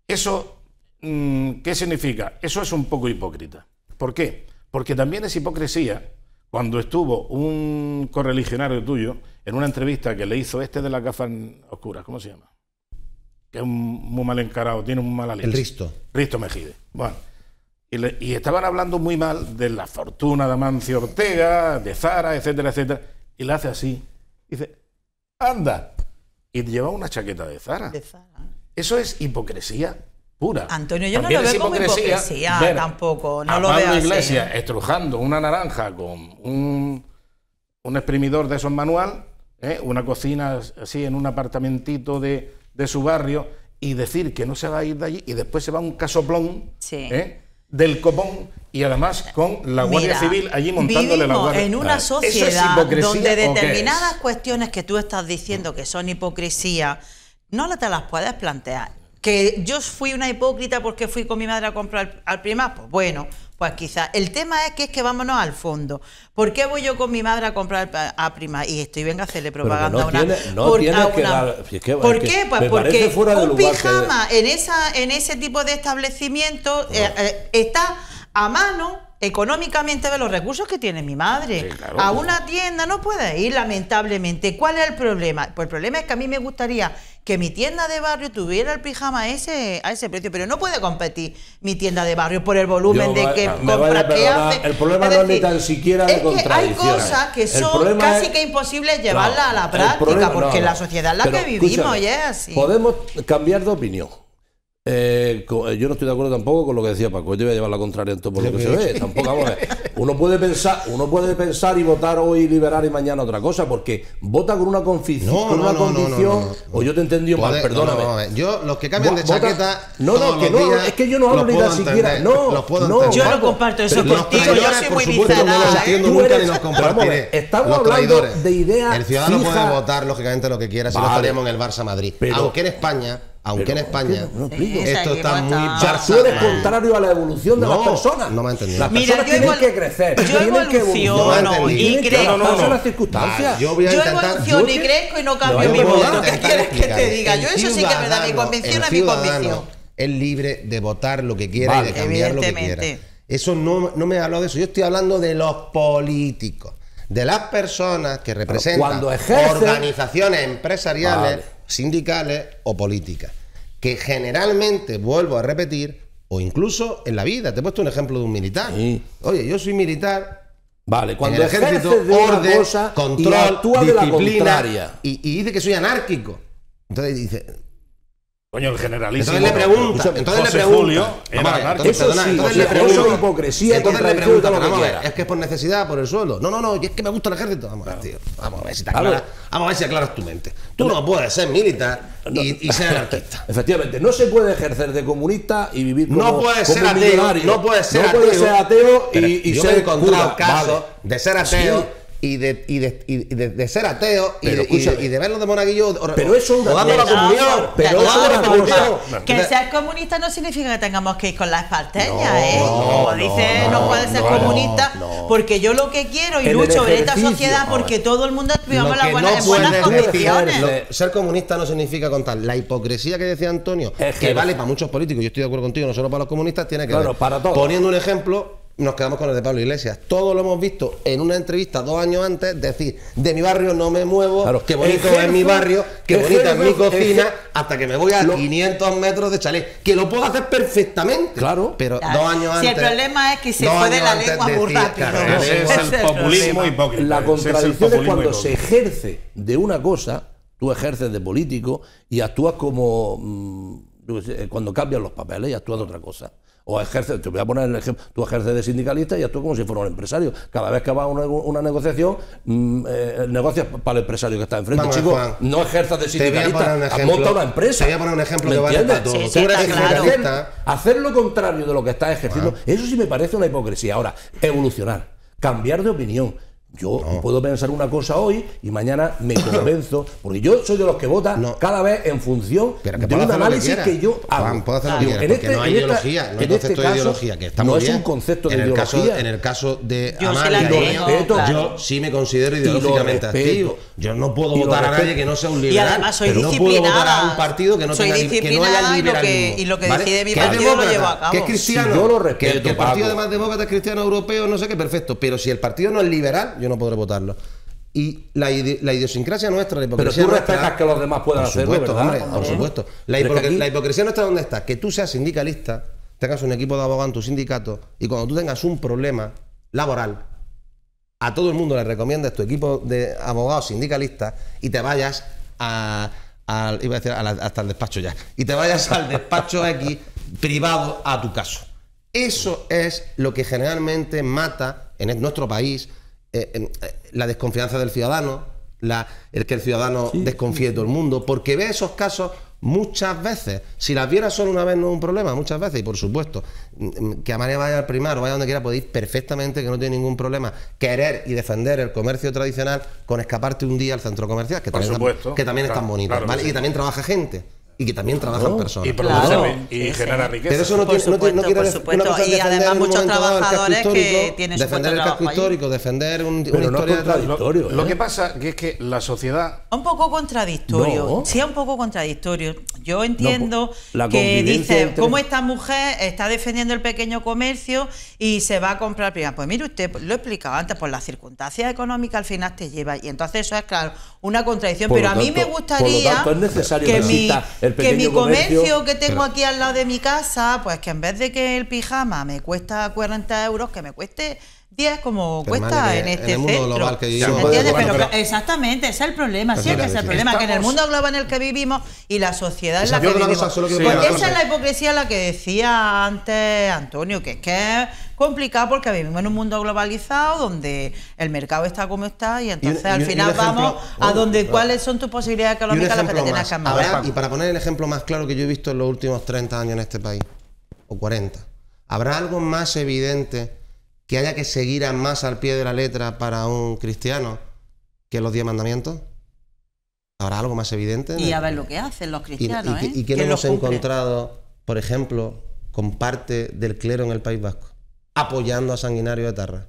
eso, ¿qué significa? Eso es un poco hipócrita. ¿Por qué? Porque también es hipocresía cuando estuvo un correligionario tuyo en una entrevista que le hizo de las gafas oscuras, ¿cómo se llama? Que es muy mal encarado, tiene un mal aliento. El Risto. Risto Mejide. Bueno, y estaban hablando muy mal de la fortuna de Amancio Ortega, de Zara, etcétera, etcétera. Y le hace así. Dice, anda. Y lleva una chaqueta de Zara. De Zara. Eso es hipocresía pura. Antonio, yo También no lo es veo como hipocresía ver tampoco. No a lo Pablo veo así. Iglesias estrujando una naranja con un exprimidor de esos manual, una cocina así en un apartamentito de su barrio, y decir que no se va a ir de allí y después se va a un casoplón Sí. del copón y además con la Guardia Mira, Civil allí montándole la vivimos guardia. en una ¿Eso es sociedad hipocresía donde o qué es? determinadas cuestiones que tú estás diciendo que son hipocresía, no te las puedes plantear. Que yo fui una hipócrita porque fui con mi madre a comprar al Primark, pues bueno, pues quizás. El tema es que vámonos al fondo. ¿Por qué voy yo con mi madre a comprar a Primark? Y estoy, venga a hacerle propaganda Pero que no a una... tiene- no por- tienes a que una- dar- es que- ¿Por es que qué? Pues me parece porque fuera de un lugar que- pijama en ese tipo de establecimiento está a mano económicamente ve los recursos que tiene mi madre. Sí, claro. A una tienda no puede ir, lamentablemente. ¿Cuál es el problema? Pues el problema es que a mí me gustaría que mi tienda de barrio tuviera el pijama a ese precio, pero no puede competir mi tienda de barrio por el volumen de que compra que hace. El problema no es ni tan siquiera de contradicciones. Hay cosas que son casi que imposibles llevarlas a la práctica, porque la sociedad en la que vivimos ya es así. Podemos cambiar de opinión. Yo no estoy de acuerdo tampoco con lo que decía Paco. Yo voy a llevar la contraria en todo por lo que se ve. Tampoco, vamos a ver. Uno puede pensar y votar hoy liberal y mañana otra cosa, porque vota con una condición. O yo te he entendido mal, perdóname. Yo, los que cambian de chaqueta. Es que yo no hablo ni tan siquiera. Yo no comparto eso contigo. Yo soy muy visceral. No los entiendo nunca ni los compartiré. Estamos hablando de ideas. El ciudadano puede votar lógicamente lo que quiera, si no estaríamos en el Barça Madrid. Aunque en España esto está muy... Tú eres contrario a la evolución de las personas. No me ha entendido. Las personas tienen que crecer. Yo evoluciono y crezco. Son las circunstancias. Yo evoluciono y crezco y no cambio mi voto. ¿Qué quieres que te diga? Yo eso sí que es verdad. Mi convicción es mi convicción. Es libre de votar lo que quiera y de cambiar lo que quiera. Eso no me hablo de eso. Yo estoy hablando de los políticos, de las personas que representan organizaciones empresariales, sindicales o políticas, que generalmente, vuelvo a repetir, o incluso en la vida, te he puesto un ejemplo de un militar. Sí. Oye, yo soy militar. Vale, cuando en el ejército, orden, control, disciplina, y dice que soy anárquico. Entonces dice... Coño, el generalísimo. Entonces le pregunta. Entonces le pregunta hipocresía. Entonces le pregunta, vamos a ver, es que es por necesidad, por el sueldo. No, y es que me gusta el ejército. Vamos a ver, tío. Vamos a ver si te aclaras. Vamos a ver si aclaras tu mente. Tú no puedes ser militar y ser anarquista. Efectivamente, no se puede ejercer de comunista y vivir como no puedes ser ateo. No puedes ser ateo y ser... Yo he encontrado casos de ser ateo y de ser ateo y de verlo de monaguillo pero eso es una dando la comunión, pero eso es una cosa. Que ser comunista no significa que tengamos que ir con la esparteña, como dice, no puede ser comunista, porque yo lo que quiero y lucho en esta sociedad porque todo el mundo vivamos las buenas condiciones. Ser comunista no significa contar la hipocresía que decía Antonio, que vale para muchos políticos, yo estoy de acuerdo contigo, no solo para los comunistas, tiene que ver. Poniendo un ejemplo, nos quedamos con el de Pablo Iglesias. Todos lo hemos visto en una entrevista 2 años antes, decir, de mi barrio no me muevo, qué bonito es mi barrio, qué bonita es mi cocina, hasta que me voy a 500 metros de chalet, que lo puedo hacer perfectamente. Claro. Pero 2 años antes... Si el problema es que se fue de la lengua muy rápido. Ese es el populismo hipócrita. La contradicción es cuando se ejerce de una cosa, tú ejerces de político y actúas como... cuando cambian los papeles y actúas de otra cosa. O ejerces, te voy a poner el ejemplo, tú ejerces de sindicalista y actúas como si fuera un empresario. Cada vez que vas a una negociación, negocias para el empresario que está enfrente. Chico, no ejerzas de sindicalista, monta una empresa. Te voy a poner un ejemplo que vale para todo. Tú eres sindicalista. Hacer lo contrario de lo que estás ejerciendo, eso sí me parece una hipocresía. Ahora, evolucionar, cambiar de opinión. Yo puedo pensar una cosa hoy y mañana me convenzo, porque yo soy de los que votan cada vez en función de un análisis que yo hago. Puedo hacer lo que quiera, porque no hay ideología, no hay concepto de ideología, que está muy bien. No es un concepto de ideología. En el caso de Amalia, yo sí me considero ideológicamente activo. Yo no puedo votar a nadie que no sea un liberal. Y además soy disciplinada. No puedo votar a un partido que no tenga que no haya liberalismo. Y lo que decide mi partido lo llevo a cabo. Que es cristiano. Yo lo respeto. Que el partido además demócrata es cristiano europeo, no sé qué, perfecto. Pero si el partido no es liberal, yo no podré votarlo. Y la idiosincrasia nuestra, la hipocresía. Pero tú respetas que los demás puedan hacerlo, ¿verdad? Hombre, por supuesto. La hipocresía nuestra, ¿dónde está? Que tú seas sindicalista, tengas un equipo de abogados en tu sindicato y cuando tú tengas un problema laboral, a todo el mundo le recomiendas tu equipo de abogados sindicalistas y te vayas hasta el despacho ya. Y te vayas al despacho X privado a tu caso. Eso es lo que generalmente mata en nuestro país la desconfianza del ciudadano, el que el ciudadano desconfíe de todo el mundo, porque ve esos casos muchas veces. Si las viera solo una vez no es un problema, muchas veces, y por supuesto, que Amalia vaya al Primar o vaya donde quiera, podéis perfectamente, que no tiene ningún problema, querer y defender el comercio tradicional con escaparte un día al centro comercial, que también es tan bonito, ¿vale? Y que también trabaja gente. Y que también trabajan personas. Y genera riqueza. Pero eso no quiere decir una cosa y además muchos trabajadores que tienen defender el casco histórico, defender una historia Lo que pasa que es que la sociedad... Un poco contradictorio. Sí, un poco contradictorio. yo entiendo que dice, ¿cómo esta mujer está defendiendo el pequeño comercio y se va a comprar primero? Pues mire usted, lo he explicado antes, por las circunstancias económicas al final te lleva, y entonces eso es, claro, una contradicción, pero a mí me gustaría que mi comercio que tengo aquí al lado de mi casa, pues que en vez de que el pijama me cuesta 40 euros, que me cueste 10 como pero cuesta en este centro. Exactamente, ese es el problema, siempre es el problema, que en el mundo global en el que vivimos y la sociedad en la que vivimos. Esa es la hipocresía la que decía antes Antonio, que es complicado porque vivimos en un mundo globalizado donde el mercado está como está y entonces al final vamos a donde cuáles son tus posibilidades económicas las que te tienes que mover. Y para poner el ejemplo más claro que yo he visto en los últimos 30 años en este país, o 40, ¿habrá algo más evidente que haya que seguir más al pie de la letra para un cristiano que los 10 mandamientos? ¿Habrá algo más evidente? Y a ver lo que hacen los cristianos, ¿Y qué hemos encontrado, por ejemplo, con parte del clero en el País Vasco? Apoyando a Sanguinario de Etarra.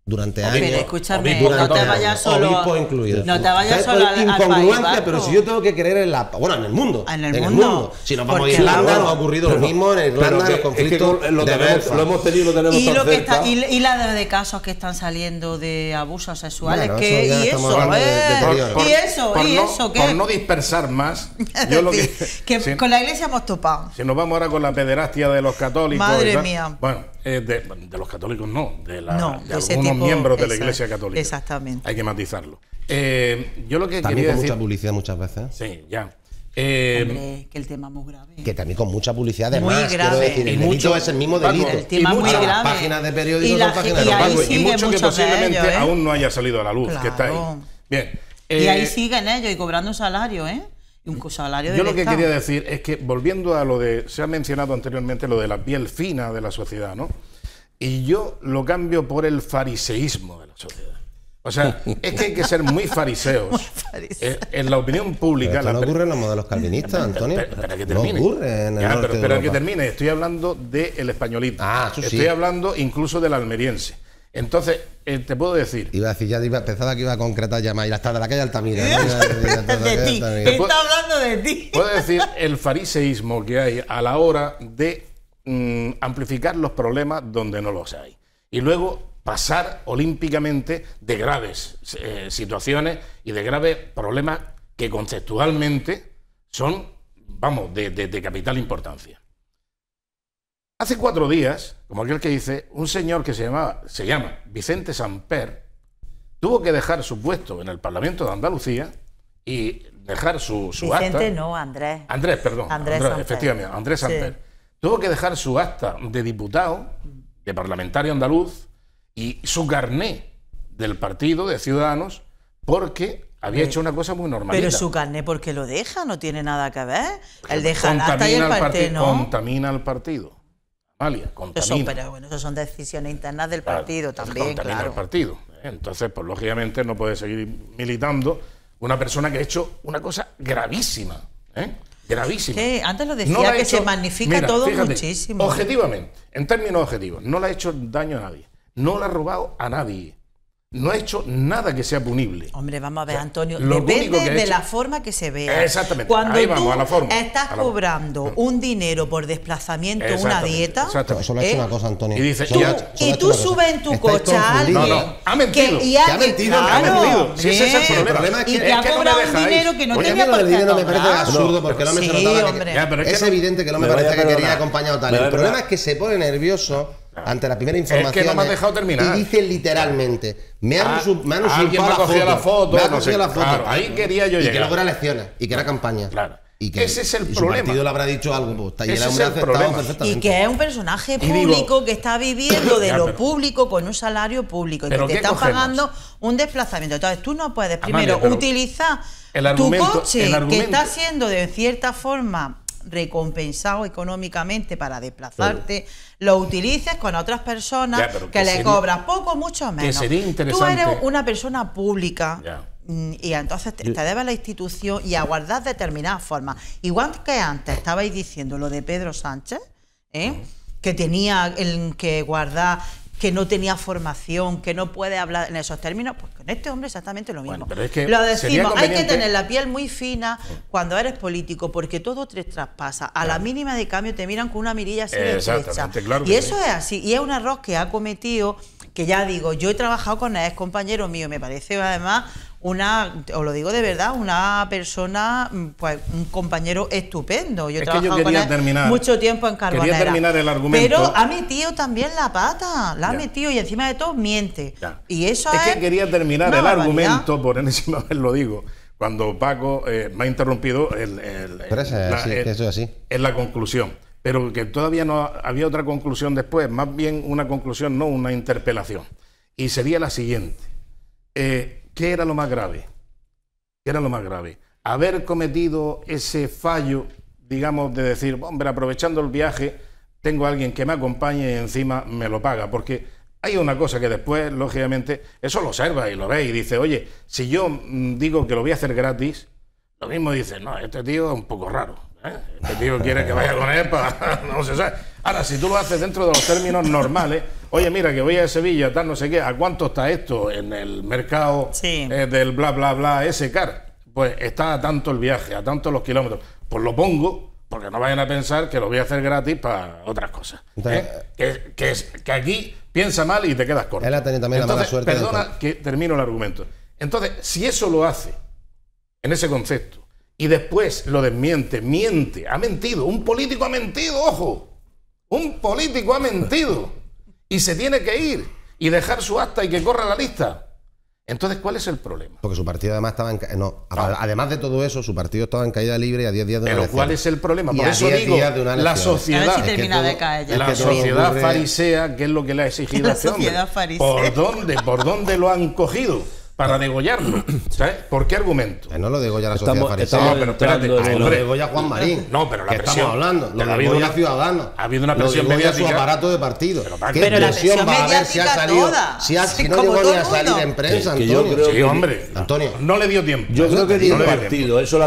Durante años. Pero escúchame, no te vayas solo. Obispos incluidos. No te vayas solo al incongruencia, País pero si yo tengo que creer en la. Bueno, en el mundo. En el mundo. Si nos vamos a Irlanda, nos ha ocurrido lo mismo en Irlanda, los conflictos. Lo hemos tenido, lo tenemos y lo que está, y la de casos que están saliendo de abusos sexuales, bueno, que y eso, por no dispersar más, yo lo que con la iglesia hemos topado. Si nos vamos ahora con la pederastia de los católicos. Madre mía. Bueno, de los católicos no, de algunos miembros de la Iglesia Católica. Exactamente. Hay que matizarlo. Yo lo que también quería con decir, mucha publicidad muchas veces. Sí, ya. Hombre, que el tema es muy grave. Que también con mucha publicidad, además, muy grave. Quiero decir, el delito es el mismo delito. El tema es muy grave. Páginas de periódicos son páginas de Paco, y mucho que posiblemente aún no haya salido a la luz, que está ahí. Bien. Y ahí siguen ellos y cobrando un salario, un salario de Yo lo que quería decir es que, volviendo a lo de, se ha mencionado anteriormente lo de la piel fina de la sociedad, ¿no? Y yo lo cambio por el fariseísmo de la sociedad. O sea, es que hay que ser muy fariseos. En la opinión pública. Pero esto no ocurre en los modelos calvinistas, Antonio. Espera que termine. No ocurre en el norte de Europa. Espera que termine. Estoy hablando del españolismo. Estoy hablando incluso del almeriense. Entonces, te puedo decir. Iba a decir, pensaba que iba a concretar ya más. Y hasta de la calle Altamira. De ti. Está hablando de ti. Puedo decir el fariseísmo que hay a la hora de amplificar los problemas donde no los hay. Y luego pasar olímpicamente de graves situaciones y de graves problemas que conceptualmente son, vamos, de capital importancia. Hace 4 días, como aquel que dice, un señor que se llama Vicente Samper, tuvo que dejar su puesto en el Parlamento de Andalucía y dejar su acta. Vicente no, Andrés. Andrés, perdón. Andrés efectivamente, Andrés Samper. Sí. Tuvo que dejar su acta de diputado, de parlamentario andaluz, y su carné del partido de Ciudadanos, porque había hecho una cosa muy normalita. Pero su carné, ¿por qué lo deja? No tiene nada que ver. Él deja el acta y el partido no. Contamina al partido. Amalia, contamina. Pero bueno, eso son decisiones internas del partido también, contamina claro. al partido. Entonces, pues lógicamente no puede seguir militando una persona que ha hecho una cosa gravísima, gravísima. Sí, antes lo decía que se magnifica todo muchísimo. Objetivamente, en términos objetivos, no le ha hecho daño a nadie, no le ha robado a nadie, no ha hecho nada que sea punible. Hombre, vamos a ver, Antonio, depende de la forma que se vea. Exactamente. Cuando ahí vamos, a la forma. Estás cobrando un dinero por desplazamiento, una dieta. Solo ha hecho una cosa, Antonio. Y dice, y tú subes en tu coche a alguien. No, ha mentido. Ha mentido. Si ese es el problema. Y te ha cobrado un dinero que no tenía por qué. El dinero me parece absurdo porque el hombre se notaba que es evidente que el hombre parece que quería acompañado tal. El problema es que se pone nervioso ante la primera información. Es que no me has dejado terminar. Y dice literalmente, me han usurpado alguien me ha cogido la foto. Me ha cogido la foto. Claro, ahí quería yo llegar. Y que luego era elecciones, y que era campaña. Claro. Y que ese es el su problema. partido le habrá dicho algo, pues, y ese es el problema. Y que es un personaje público que está viviendo de lo público con un salario público y que te están pagando un desplazamiento. Entonces tú no puedes primero utilizar tu coche que está siendo de cierta forma recompensado económicamente para desplazarte, lo utilices con otras personas que le cobras poco, mucho menos. Que sería interesante. Tú eres una persona pública y entonces te debes a la institución y a guardar determinadas formas. Igual que antes estabais diciendo lo de Pedro Sánchez, que tenía que guardar que no tenía formación, que no puede hablar en esos términos, pues con este hombre exactamente lo mismo. Bueno, pero es que lo decimos, hay que tener la piel muy fina cuando eres político, porque todo te traspasa. A la mínima de cambio te miran con una mirilla así de estrecha. Claro, y eso es así, y es un error que ha cometido, que ya digo, yo he trabajado con él, es compañero mío, me parece además os lo digo de verdad, una persona, pues un compañero estupendo. Yo he trabajado con él mucho tiempo en Carbonera. Quería terminar el argumento. Pero ha metido también la pata, la ha metido y encima de todo miente. Y eso es que quería terminar el argumento, por enésima vez lo digo, cuando Paco me ha interrumpido eso es así. En la conclusión. Pero que todavía no había otra conclusión después, más bien una conclusión, no una interpelación. Y sería la siguiente. ¿Qué era lo más grave? ¿Qué era lo más grave? Haber cometido ese fallo, digamos, de decir, hombre, aprovechando el viaje, tengo a alguien que me acompañe y encima me lo paga. Porque hay una cosa que después, lógicamente, eso lo observa y lo ve y dice, oye, si yo digo que lo voy a hacer gratis, lo mismo dice, no, este tío es un poco raro. Este tío quiere que vaya con él para... no se sabe. Ahora, si tú lo haces dentro de los términos normales, oye, mira, que voy a Sevilla, tal, no sé qué, ¿a cuánto está esto en el mercado del bla, bla, bla, ese car? Pues está a tanto el viaje, a tanto los kilómetros. Pues lo pongo, porque no vayan a pensar que lo voy a hacer gratis para otras cosas. Entonces, que aquí piensa mal y te quedas corto. Él ha tenido también la mala suerte. Perdona que termino el argumento. Entonces, si eso lo hace, en ese concepto, y después lo desmiente, miente, ha mentido, un político ha mentido, ojo, un político ha mentido y se tiene que ir y dejar su acta y que corra la lista. Entonces, ¿cuál es el problema? Porque su partido además estaba en... Además de todo eso, su partido estaba en caída libre a 10 días de una elección. Pero ¿cuál es el problema? Por eso digo, la sociedad... A ver si termina de caer ya. La sociedad farisea, ¿qué es lo que le ha exigido a este hombre? ¿Por dónde lo han cogido? Para degollarlo, ¿sabes? ¿Por qué argumento? No lo degolla la sociedad farisea. No, pero espérate, lo degolla Juan Marín. No, pero la presión. Estamos hablando, lo degolla Ciudadanos. Ha habido una presión mediática. Su aparato de partido. Pero la presión va a haber si ha salido? Si no llegó ni a salir en prensa, Antonio. Sí, hombre. Antonio. No le dio tiempo. Yo creo que dio partido. Eso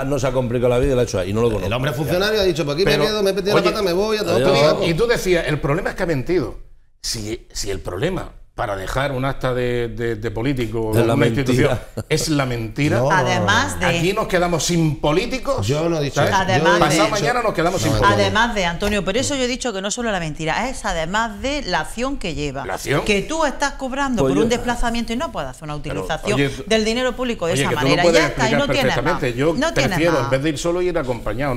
no se ha complicado la vida y lo ha hecho ahí. No lo conozco. El hombre funcionario ha dicho, pues aquí me quedo, me he metido la pata, me voy a todo. Y tú decías, el problema es que ha mentido. Si el problema para dejar un acta de político de una institución es la mentira. Además de... Aquí nos quedamos sin políticos. Yo no he dicho eso. Pasado mañana nos quedamos sin políticos. Además de, Antonio, por eso yo he dicho que no solo la mentira, es además de la acción que lleva. ¿La acción? Que tú estás cobrando por un desplazamiento y no puedes hacer una utilización del dinero público de esa manera. Ya está, y no tienes más. Yo prefiero, en vez de ir solo, ir acompañado.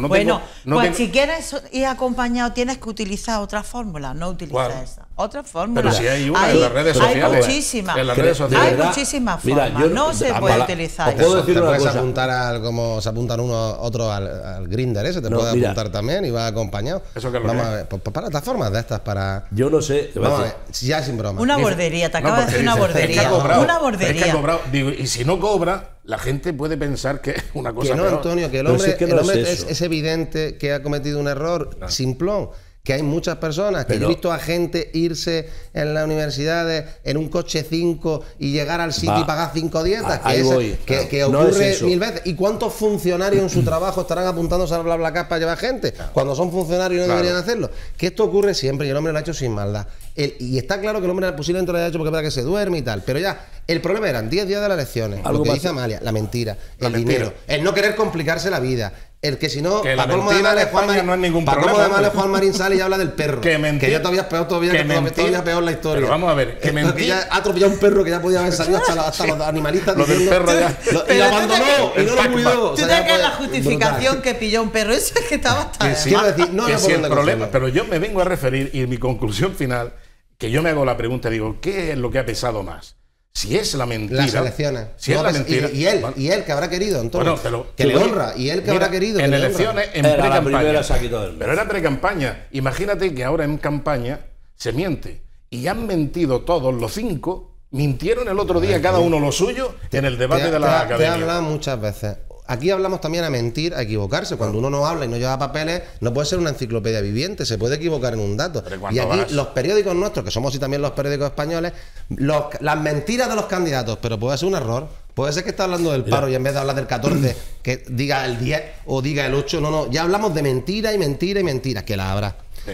Si quieres ir acompañado, tienes que utilizar otra fórmula, no utilizar esa. Otra fórmula. Pero si hay una en las redes sociales. Hay muchísimas. En las redes sociales. Hay muchísimas formas. No se puede utilizar. Puedo decir una cosa. Apuntar como se apuntan otros al Grindr ese, te puede apuntar también y va acompañado. Eso que vamos a ver, pues para plataformas de estas, para... Yo no sé. Vamos a ver, ya sin broma. Una bordería, te acabo de decir una bordería. Una bordería. Es que ha cobrado. Digo, y si no cobra, la gente puede pensar que es una cosa peor. Antonio, que el hombre es evidente que ha cometido un error simplón. Que hay muchas personas que yo he visto a gente irse en las universidades en un coche 5 y llegar al sitio y pagar 5 dietas, que ocurre mil veces. ¿Y cuántos funcionarios en su trabajo estarán apuntándose a BlaBlaCar para llevar gente? Cuando son funcionarios y no deberían hacerlo. Que esto ocurre siempre y el hombre lo ha hecho sin maldad. Y está claro que el hombre posiblemente lo haya hecho porque es verdad que se duerme y tal. Pero ya, el problema eran 10 días de las elecciones. Lo que dice Amalia, la mentira, el dinero, el no querer complicarse la vida. El que si no, para colmo de males, Juan Marín sale y habla del perro. Que ya todavía es peor, todavía peor la historia. Pero vamos a ver, que mentira. Ya ha atropellado un perro que ya podía haber salido hasta los animalistas. Lo del perro ya. Y lo abandonó y no lo cuidó. Tú te crees la justificación que pilló un perro. Eso es que estaba hasta el problema. Pero yo me vengo a referir, y mi conclusión final, que yo me hago la pregunta, digo, ¿qué es lo que ha pesado más? Si es la mentira. Las elecciones. Si es la mentira. Y él que habrá querido, Antonio. Que le honra. Y él que habrá querido. En elecciones, en pre-campaña. Pero era pre-campaña. Imagínate que ahora en campaña se miente. Y han mentido todos los 5. Mintieron el otro día cada uno lo suyo en el debate de la academia. Te he hablado muchas veces. Aquí hablamos también a mentir, a equivocarse. Cuando uno no habla y no lleva papeles, no puede ser una enciclopedia viviente, se puede equivocar en un dato. Y aquí los periódicos nuestros, que somos y también los periódicos españoles, las mentiras de los candidatos, pero puede ser un error. Puede ser que está hablando del paro y en vez de hablar del 14, que diga el 10 o diga el 8. No, ya hablamos de mentira y mentira y mentira, que la habrá. Sí.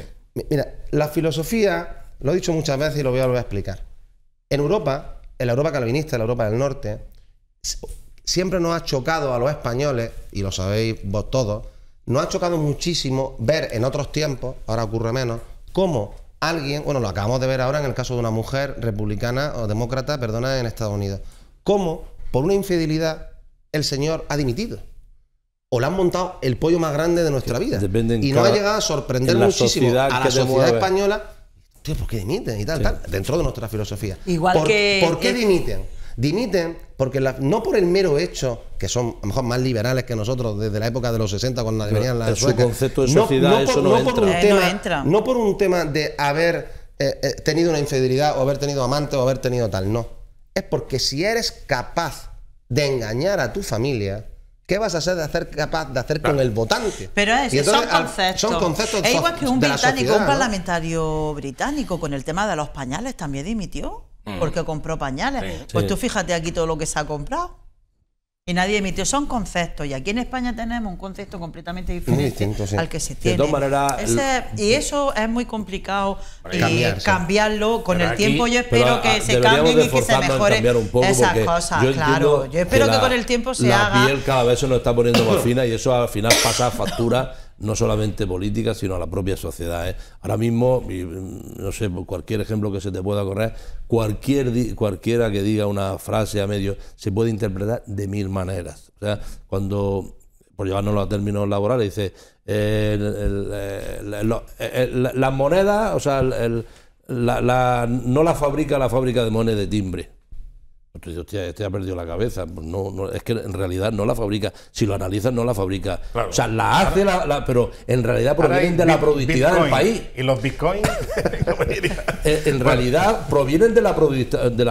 Mira, la filosofía lo he dicho muchas veces y lo voy a volver a explicar. En Europa, en la Europa calvinista, en la Europa del Norte, siempre nos ha chocado a los españoles, y lo sabéis vos todos, nos ha chocado muchísimo ver en otros tiempos, ahora ocurre menos, cómo alguien, bueno, lo acabamos de ver ahora en el caso de una mujer republicana o demócrata, perdona, en Estados Unidos, cómo por una infidelidad el señor ha dimitido. O le han montado el pollo más grande de nuestra vida. Y nos ha llegado a sorprender muchísimo a la sociedad española. Tío, ¿por qué dimiten? Y tal, tal, dentro de nuestra filosofía. Igual ¿Por qué dimiten? Dimiten porque no por el mero hecho, que son a lo mejor más liberales que nosotros desde la época de los 60 cuando venían las suecas. Su concepto de sociedad, eso no entra. No por un tema de haber tenido una infidelidad o haber tenido amantes o haber tenido tal, no. Es porque si eres capaz de engañar a tu familia, ¿qué vas a ser capaz de hacer con el votante? Pero entonces, son conceptos. Es igual que un británico, un parlamentario británico con el tema de los pañales también dimitió. Porque compró pañales. Pues tú fíjate aquí todo lo que se ha comprado. Y nadie emitió. Son conceptos. Y aquí en España tenemos un concepto completamente diferente al que se tiene. De todas maneras, y eso es muy complicado cambiarlo con el tiempo. Yo espero que se cambien y que se mejore esas cosas. Claro, yo espero que con el tiempo se haga. La piel cada vez se nos está poniendo más fina y eso al final pasa a factura no solamente política, sino a la propia sociedad. Ahora mismo, no sé, por cualquier ejemplo que se te pueda correr, cualquiera que diga una frase a medio se puede interpretar de 1000 maneras. O sea, cuando, por llevárnoslo a términos laborales, dice las monedas, o sea, no la fabrica la fábrica de monedas de timbre. Entonces, hostia, este ha perdido la cabeza. Pues no, es que en realidad no la fabrica. Si lo analizas, no la fabrica. Claro. O sea, la hace, pero en realidad provienen de la productividad Bitcoin, del país. ¿Y los bitcoins? En realidad provienen de la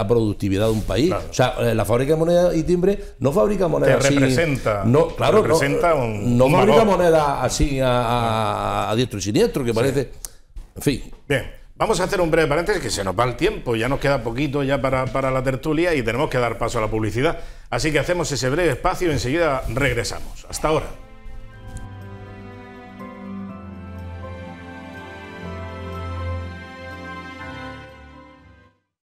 productividad de un país. Claro. O sea, la fábrica de moneda y timbre no fabrica monedas así. Representa. No, claro, representa no fabrica monedas así a diestro y siniestro, que parece. En fin. Bien. Vamos a hacer un breve paréntesis, que se nos va el tiempo, ya nos queda poquito ya para la tertulia y tenemos que dar paso a la publicidad. Así que hacemos ese breve espacio y enseguida regresamos. Hasta ahora.